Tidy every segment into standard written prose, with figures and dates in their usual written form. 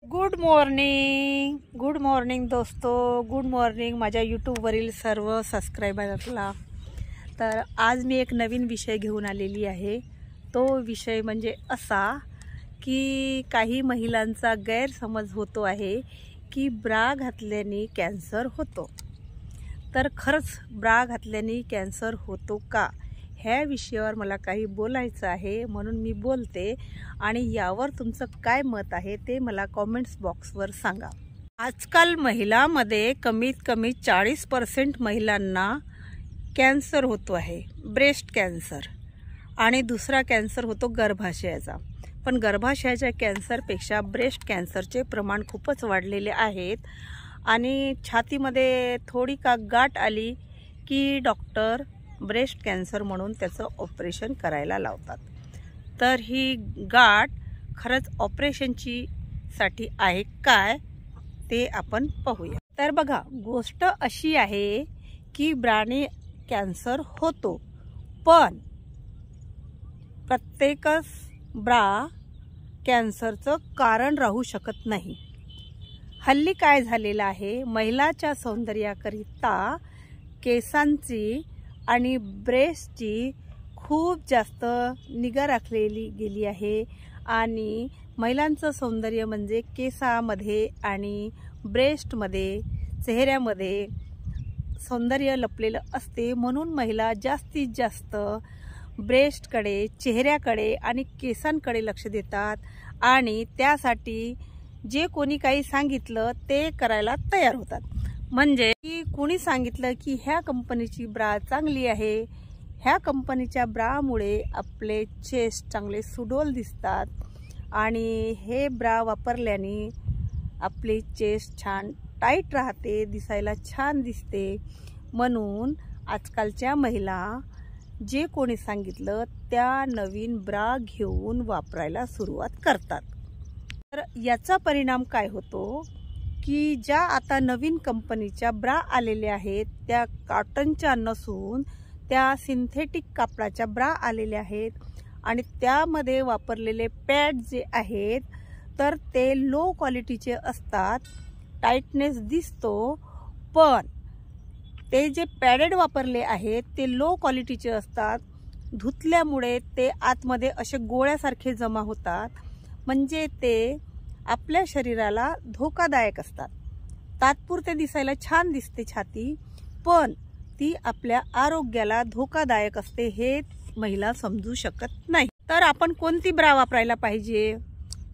Good morning दोस्तो, good morning माझ्या यूट्यूबवरील सर्व सबस्क्रायबरला। तर आज मी एक नवीन विषय घेऊन आलेली आहे। तो विषय म्हणजे असा की काही महिलांचा गैरसमज होतो आहे की ब्रा घातल्याने कॅन्सर होतो। तर खरंच ब्रा घातल्याने कॅन्सर होतो का, ह्या विषयावर मला काही बोलायचं आहे, म्हणून मी बोलते आणि यावर तुमचं काय मत आहे ते मला कमेंट्स बॉक्सवर सांगा। आजकाल महिलांमध्ये कमीत कमी 40% महिलांना कॅन्सर होतो आहे, ब्रेस्ट कॅन्सर, आणि दुसरा कॅन्सर होतो गर्भाशयाचा। पण गर्भाशयाच्या कॅन्सरपेक्षा ब्रेस्ट कॅन्सरचे प्रमाण खूपच वाढलेले आहेत आणि छातीमध्ये थोडी का गाठ आली की डॉक्टर ब्रेस्ट कॅन्सर म्हणून त्याचं ऑपरेशन करायला लावतात। तर ही गाठ खरंच ऑपरेशनची साठी आहे काय ते आपण पाहूया। तर बघा, गोष्ट अशी आहे की ब्राने कॅन्सर होतो, पण प्रत्येकच ब्रा कॅन्सरचं कारण राहू शकत नाही। हल्ली काय झालेलं आहे, महिलाच्या सौंदर्याकरिता केसांची आणि ब्रेस्टची खूप जास्त निगा राखलेली गेली आहे आणि महिलांचं सौंदर्य म्हणजे केसामध्ये आणि ब्रेस्टमध्ये, चेहऱ्यामध्ये सौंदर्य लपलेलं असते। म्हणून महिला जास्तीत जास्त ब्रेस्टकडे, चेहऱ्याकडे आणि केसांकडे लक्ष देतात आणि त्यासाठी जे कोणी काही सांगितलं ते करायला तयार होतात। म्हणजे की कोणी सांगितलं की ह्या कंपनीची ब्रा चांगली आहे, ह्या कंपनीच्या ब्रामुळे आपले चेस्ट चांगले सुडोल दिसतात आणि हे ब्रा वापरल्याने आपली चेस्ट छान टाईट राहते, दिसायला छान दिसते। म्हणून आजकालच्या महिला जे कोणी सांगितलं त्या नवीन ब्रा घेऊन वापरायला सुरुवात करतात। तर याचा परिणाम काय होतो की ज्या आता नवीन कंपनीच्या ब्रा आलेल्या आहेत त्या कॉटनच्या नसून त्या सिंथेटिक कापडाच्या ब्रा आलेल्या आहेत आणि त्यामध्ये वापरलेले पॅड जे आहेत तर ते लो क्वालिटीचे असतात, टाईटनेस दिसतो, पण ते जे पॅडेड वापरले आहेत ते लो क्वालिटीचे असतात। धुतल्यामुळे ते आतमध्ये असे गोळ्यासारखे जमा होतात, म्हणजे ते आपल्या शरीराला धोकादायक असतात। तात्पुरते दिसायला छान दिसते छाती, पण ती आपल्या आरोग्याला धोकादायक असते, हे महिला समजू शकत नाही। तर आपण कोणती ब्रा वापरायला पाहिजे,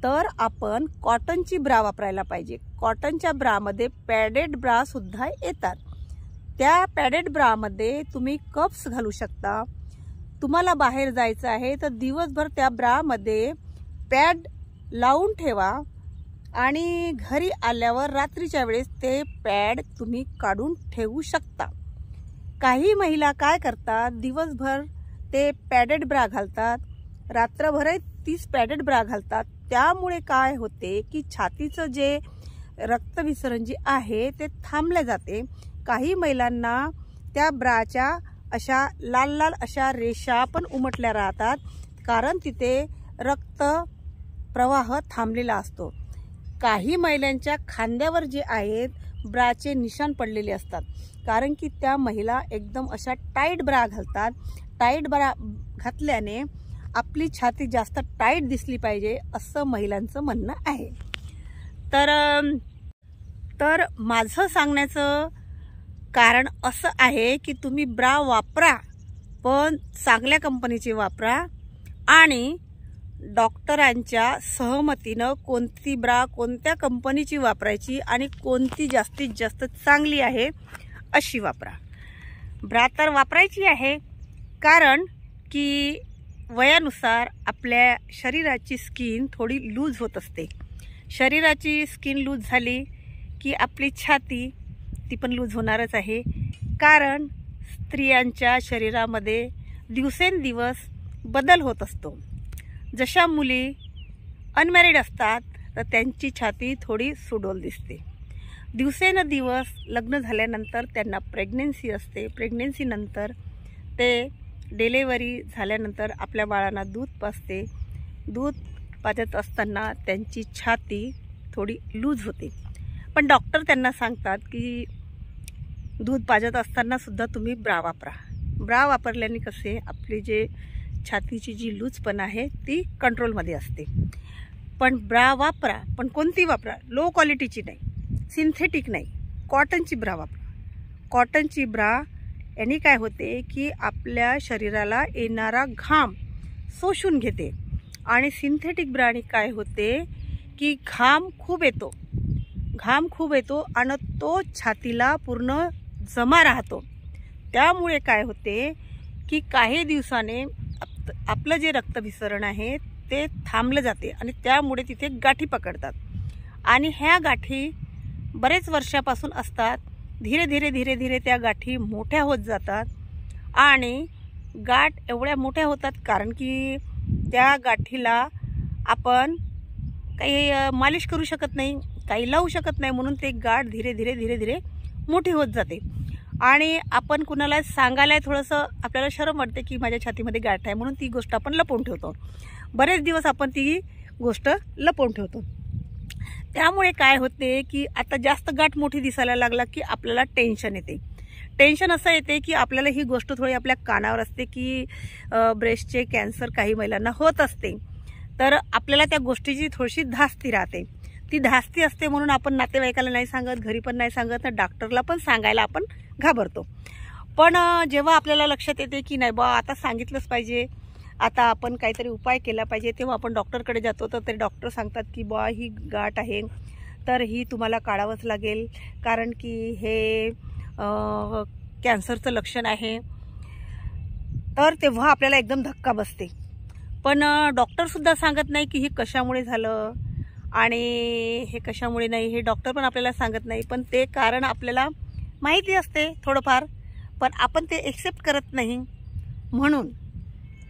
तर आपण कॉटनची ब्रा वापरायला पाहिजे। कॉटनच्या ब्रामध्ये पॅडेड ब्रा सुद्धा येतात। त्या पॅडेड ब्रामध्ये तुम्ही कप्स घालू शकता। तुम्हाला बाहेर जायचं आहे तर दिवसभर त्या ब्रामध्ये पॅड लावून ठेवा आणि घरी आल्यावर रात्रीच्या वेळेस ते पॅड तुम्ही काढून ठेवू शकता। काही महिला काय करतात, दिवसभर ते पॅडेड ब्रा घालतात, रात्रभर तीच पॅडेड ब्रा घालतात। त्यामुळे काय होते की छातीचं जे रक्तविसरण जे आहे ते थांबले जाते। काही महिलांना त्या ब्राच्या अशा लाल लाल अशा रेषा पण उमटल्या राहतात, कारण तिथे रक्त प्रवाह थांबलेला असतो। काही महिलांच्या खांद्यावर जे आहेत ब्राचे निशाण पडलेले असतात, कारण की त्या महिला एकदम अशा टाईट ब्रा घालतात। टाईट ब्रा घातल्याने आपली छाती जास्त टाईट दिसली पाहिजे असं महिलांचं म्हणणं आहे। तर माझं सांगण्याचं कारण असं आहे की तुम्ही ब्रा वापरा, पण चांगल्या कंपनीची वापरा आणि डॉक्टरांच्या सहमतीनं कोणती ब्रा कोणत्या कंपनीची वापरायची आणि कोणती जास्तीत जास्त चांगली आहे अशी वापरा। ब्रा तर वापरायची आहे, कारण की वयानुसार आपल्या शरीराची स्किन थोडी लूज होत असते। शरीराची स्किन लूज झाली की आपली छाती ती पण लूज होणारच आहे, कारण स्त्रियांच्या शरीरामध्ये दिवसेंदिवस बदल होत असतो। जशा मुली अनमॅरिड असतात तर त्यांची छाती थोडी सुडोल दिसते। दिवसेंदिवस लग्न झाल्यानंतर त्यांना प्रेग्नन्सी असते, प्रेग्नन्सीनंतर ते डिलेवरी झाल्यानंतर आपल्या बाळांना दूध पाजते, दूध पाजत असताना त्यांची छाती थोडी लूज होते. पण डॉक्टर त्यांना सांगतात की दूध पाजत असताना सुद्धा तुम्ही ब्रा वापरा. ब्रा वापरल्याने कसे आपली जे छातीची जी लूजपणा आहे ती कंट्रोलमध्ये असते. पण ब्रा वापरा, पण कोणती वापरा, लो क्वालिटीची नाही, सिंथेटिक नाही, कॉटनची ब्रा वापरा. कॉटनची ब्रा यांनी काय होते की आपल्या शरीराला येणारा घाम शोषून घेते. आणि सिंथेटिक ब्राने काय होते की घाम खूप येतो आणि तो छातीला पूर्ण जमा राहतो. त्यामुळे काय होते की काही दिवसाने आपलं जे रक्तभिसरण आहे ते थांबलं जाते आणि त्यामुळे तिथे गाठी पकडतात. आणि ह्या गाठी बरेच वर्षापासून असतात. धीरे धीरे त्या गाठी मोठ्या होत जातात आणि गाठ एवढ्या मोठ्या होतात कारण की त्या गाठीला आपण काही मालिश करू शकत नाही, काही लावू शकत नाही, म्हणून ते गाठ धीरे धीरे मोठी होत जाते. आणि आपण कुणाला सांगायला थोडंसं आपल्याला शरम वाटते की माझ्या छातीमध्ये गाठ आहे, म्हणून ती गोष्ट आपण लपवून ठेवतो. बरेच दिवस आपण ती गोष्ट लपवून ठेवतो. त्यामुळे काय होते की आता जास्त गाठ मोठी दिसायला लागला की आपल्याला टेन्शन येते. टेन्शन असं येते की आपल्याला ही गोष्ट थोडी आपल्या कानावर असते की ब्रेस्टचे कॅन्सर काही महिलांना होत असते. तर आपल्याला त्या गोष्टीची थोडीशी धास्ती राहते. ती धास्ती असते म्हणून आपण नातेवाईकाला नाही सांगत, घरी पण नाही सांगत, तर डॉक्टरला पण सांगायला आपण घाबरतो. पण जेव्हा आपल्याला लक्षात येते की नाही बा आता सांगितलंच पाहिजे, आता आपण काहीतरी उपाय केला पाहिजे, तेव्हा आपण डॉक्टरकडे जातो. तर ते डॉक्टर सांगतात की बा ही गाठ आहे तर ही तुम्हाला काढावंच लागेल कारण की हे कॅन्सरचं लक्षण आहे. तर तेव्हा आपल्याला एकदम धक्का बसते. पण डॉक्टरसुद्धा सांगत नाही की हे कशामुळे झालं आणि हे कशामुळे नाही, हे डॉक्टर पण आपल्याला सांगत नाही. पण ते कारण आपल्याला माहिती असते थोडंफार, पण आपण ते एक्सेप्ट करत नाही. म्हणून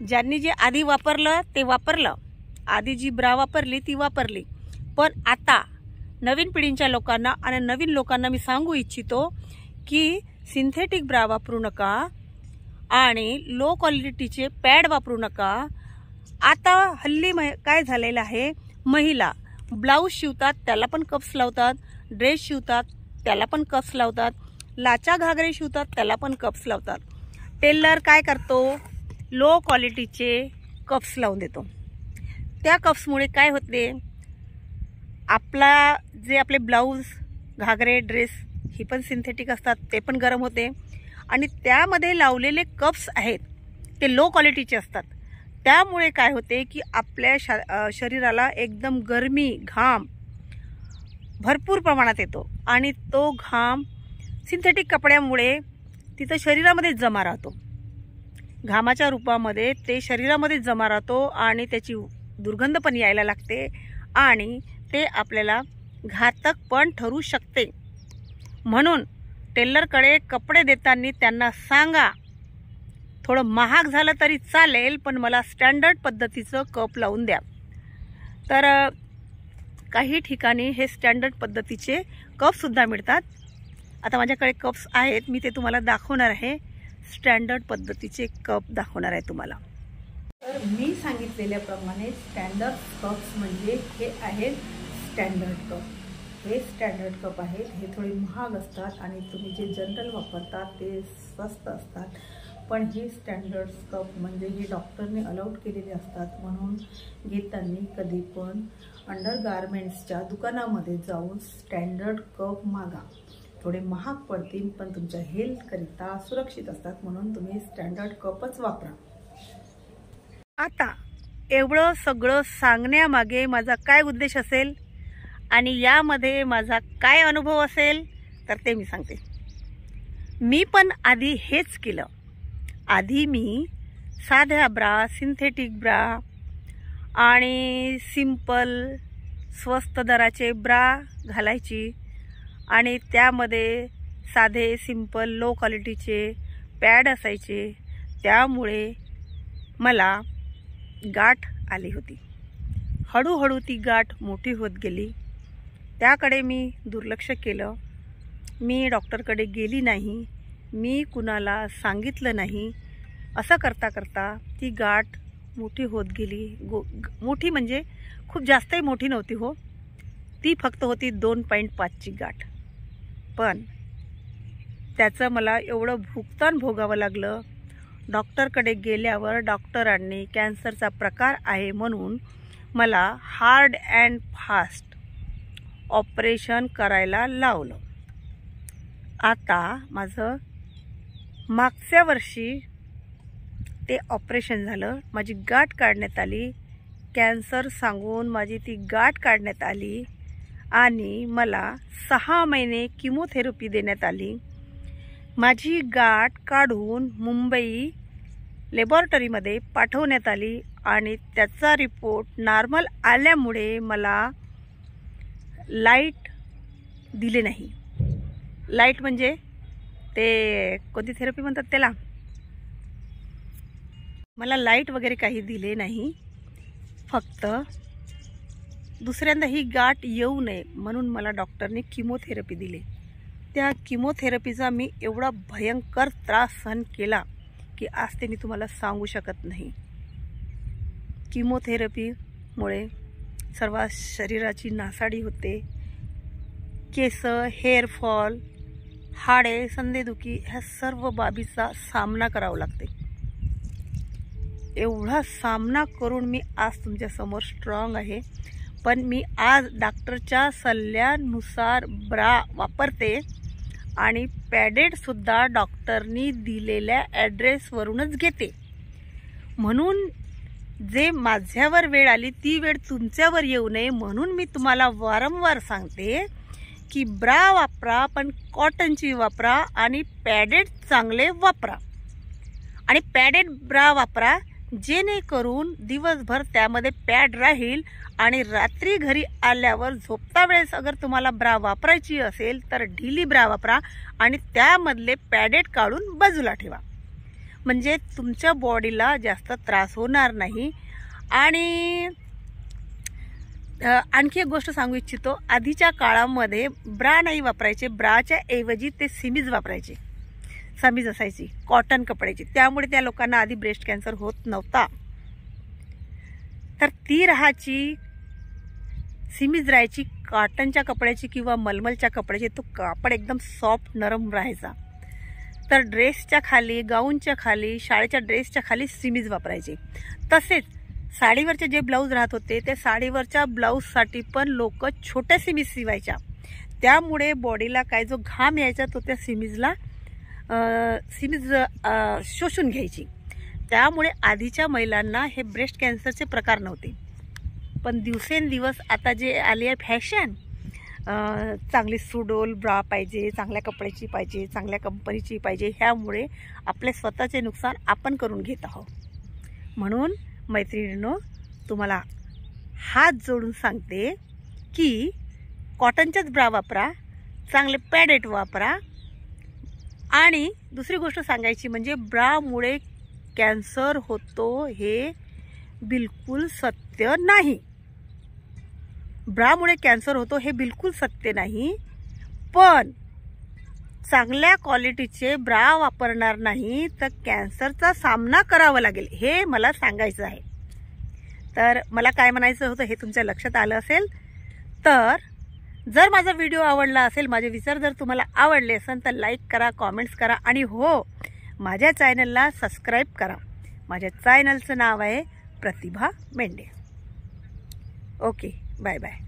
ज्यांनी जे आधी वापरलं ते वापरलं, आधी जी ब्रा वापरली ती वापरली. पण आता नवीन पिढीच्या लोकांना आणि नवीन लोकांना मी सांगू इच्छितो की सिंथेटिक ब्रा वापरू नका आणि लो क्वालिटीचे पॅड वापरू नका. आता हल्ली काय झालेलं आहे, महिला ब्लाऊज शिवतात त्याला पण कप्स लावतात, ड्रेस शिवतात त्याला पण कप्स लावतात, लाचा घागरे शिवतात त्याला पण कप्स लावतात. टेलर काय करतो, लो क्वालिटीचे कप्स लावून देतो. त्या कप्समुळे काय होते, आपले ब्लाऊज घागरे ड्रेस ही पण सिंथेटिक असतात, ते पण गरम होते. आणि त्यामध्ये लावलेले कप्स आहेत ते लो क्वालिटीचे असतात. त्यामुळे काय होते की आपल्या शरीराला एकदम गरमी, घाम भरपूर प्रमाणात येतो आणि तो घाम सिंथेटिक कपड्यामुळे तिथं शरीरामध्ये जमा राहतो. घामाच्या रूपामध्ये ते शरीरामध्ये जमा राहतो आणि त्याची दुर्गंध पण यायला लागते आणि ते आपल्याला घातक पण ठरू शकते. म्हणून टेलरकडे कपडे देताना त्यांना सांगा, थोडं महाग झालं तरी चालेल पण मला स्टँडर्ड पद्धतीचं कप लावून द्या. तर काही ठिकाणी हे स्टँडर्ड पद्धतीचे कपसुद्धा मिळतात. आता माझ्याकडे कप्स आहेत, मी ते तुम्हाला दाखवणार आहे. स्टँडर्ड पद्धतीचे कप दाखवणार आहे तुम्हाला. तर मी सांगितलेल्याप्रमाणे स्टँडर्ड कप्स म्हणजे हे आहेत स्टँडर्ड कप. हे स्टँडर्ड कप आहेत. हे थोडे महाग असतात आणि तुम्ही जे जनरल वापरतात ते स्वस्त असतात. पण हे स्टँडर्ड कप म्हणजे हे डॉक्टरने अलाउड केलेले असतात. म्हणून घेताना कधी पण अंडर गारमेंट्सच्या दुकानामध्ये जाऊन स्टँडर्ड कप मागा. थोडे महाग पडतील पण तुमच्या हेल्थकरिता सुरक्षित असतात, म्हणून तुम्ही स्टँडर्ड कपच वापरा. आता एवढं सगळं सांगण्यामागे माझा काय उद्देश असेल आणि यामध्ये माझा काय अनुभव असेल तर ते मी सांगते. मी पण आधी हेच केलं. आधी मी साध्या ब्रा, सिंथेटिक ब्रा आणि सिंपल स्वस्त दराचे ब्रा घालायची आणि त्यामध्ये साधे सिंपल लो क्वालिटीचे पॅड असायचे. त्यामुळे मला गाठ आली होती. हळूहळू ती गाठ मोठी होत गेली. त्याकडे मी दुर्लक्ष केलं. मी डॉक्टरकडे गेली नाही, मी कुणाला सांगितलं नाही. असं करता करता ती गाठ मोठी होत गेली. मोठी म्हणजे खूप जास्तही मोठी नव्हती हो, ती फक्त होती 2.5ची गाठ. पण त्याचं मला एवढं भुगतान भोगावं लागलं. डॉक्टरकडे गेल्यावर डॉक्टरांनी कॅन्सरचा प्रकार आहे म्हणून मला हार्ड अँड फास्ट ऑपरेशन करायला लावलं. आता माझं मागच्या वर्षी ते ऑपरेशन झालं. माझी गाठ काढण्यात आली. कॅन्सर सांगून माझी ती गाठ काढण्यात आली आणि मला 6 महिने किमोथेरपी देण्यात आली. माझी गाठ काढून मुंबई लॅबॉरेटरीमध्ये पाठवण्यात आली आणि त्याचा रिपोर्ट नॉर्मल आल्यामुळे मला लाईट दिले नाही. लाईट म्हणजे ते कोणती थेरपी म्हणतात त्याला, मला लाईट वगैरे काही दिले नाही. फक्त दुसऱ्यांदा ही गाठ येऊ नये म्हणून मला डॉक्टरने किमोथेरपी दिली. त्या किमोथेरपीचा मी एवढा भयंकर त्रास सहन केला की आज ते मी तुम्हाला सांगू शकत नाही. किमोथेरपीमुळे सर्व शरीराची नासाडी होते. केस, हेअरफॉल, हाडे, संधेदुखी ह्या सर्व बाबीचा सामना करावा लागते. एवढा सामना करून मी आज तुमच्यासमोर स्ट्रॉंग आहे. पण मी आज डॉक्टरच्या सल्ल्यानुसार ब्रा वापरते आणि पॅडेडसुद्धा डॉक्टरनी दिलेल्या ॲड्रेसवरूनच घेते. म्हणून जे माझ्यावर वेळ आली ती वेळ तुमच्यावर येऊ नये म्हणून मी तुम्हाला वारंवार सांगते की ब्रा वापरा, पण कॉटनची वापरा आणि पॅडेड चांगले वापरा. आणि पॅडेड ब्रा वापरा जेणेकरून दिवसभर त्यामध्ये पॅड राहील आणि रात्री घरी आल्यावर झोपता वेळेस अगर तुम्हाला ब्रा वापरायची असेल तर ढिली ब्रा वापरा आणि त्यामधले पॅडेड काढून बाजूला ठेवा. म्हणजे तुमच्या बॉडीला जास्त त्रास होणार नाही. आणि आणखी एक गोष्ट सांगू इच्छितो, आधीच्या काळामध्ये ब्रा नाही वापरायचे. ब्राच्या ऐवजी ते सिमीज वापरायचे. समीज असायची कॉटन कपड्याची, त्यामुळे त्या लोकांना आधी ब्रेस्ट कॅन्सर होत नव्हता. तर ती राहायची, सिमीज राहायची कॉटनच्या कपड्याची किंवा मलमलच्या कपड्याची. तो कापड एकदम सॉफ्ट नरम राहायचा. तर ड्रेसच्या खाली, गाऊनच्या खाली, शाळेच्या ड्रेसच्या खाली सिमीज वापरायचे. तसेच साडीवरचे जे ब्लाऊज राहत होते त्या साडीवरच्या ब्लाऊजसाठी पण लोक छोट्या सिमीज शिवायच्या. त्यामुळे बॉडीला काय जो घाम यायचा तो त्या सिमीज शोषून घ्यायची. त्यामुळे आधीच्या महिलांना हे ब्रेस्ट कॅन्सरचे प्रकार नव्हते. पण दिवसेंदिवस आता जे आली आहे फॅशन, चांगली सुडोल ब्रा पाहिजे, चांगल्या कपड्याची पाहिजे, चांगल्या कंपनीची पाहिजे, ह्यामुळे आपले स्वतःचे नुकसान आपण करून घेत आहोत. म्हणून मैत्रिणींनो, तुम्हाला हात जोडून सांगते की कॉटनच्याच ब्रा वापरा, चांगले पॅडेड वापरा. आणि दुसरी गोष्ट सांगायची म्हणजे ब्रामुळे कॅन्सर होतो हे बिलकुल सत्य नाही. ब्रामुळे कॅन्सर होतो हे बिलकुल सत्य नाही. पण चांगल्या क्वालिटीचे ब्रा वापरणार नाही तर कॅन्सरचा सामना करावा लागेल, हे मला सांगायचं आहे. तर मला काय म्हणायचं होतं हे तुमच्या लक्षात आलं असेल. तर जर माझा व्हिडिओ आवडला असेल, माझे विचार जर तुम्हाला आवडले असेल तर लाईक करा, कॉमेंट्स करा आणि हो, माझ्या चॅनलला सबस्क्राईब करा. माझ्या चॅनलचं नाव आहे Pratibha Mendhe. Okay, bye bye.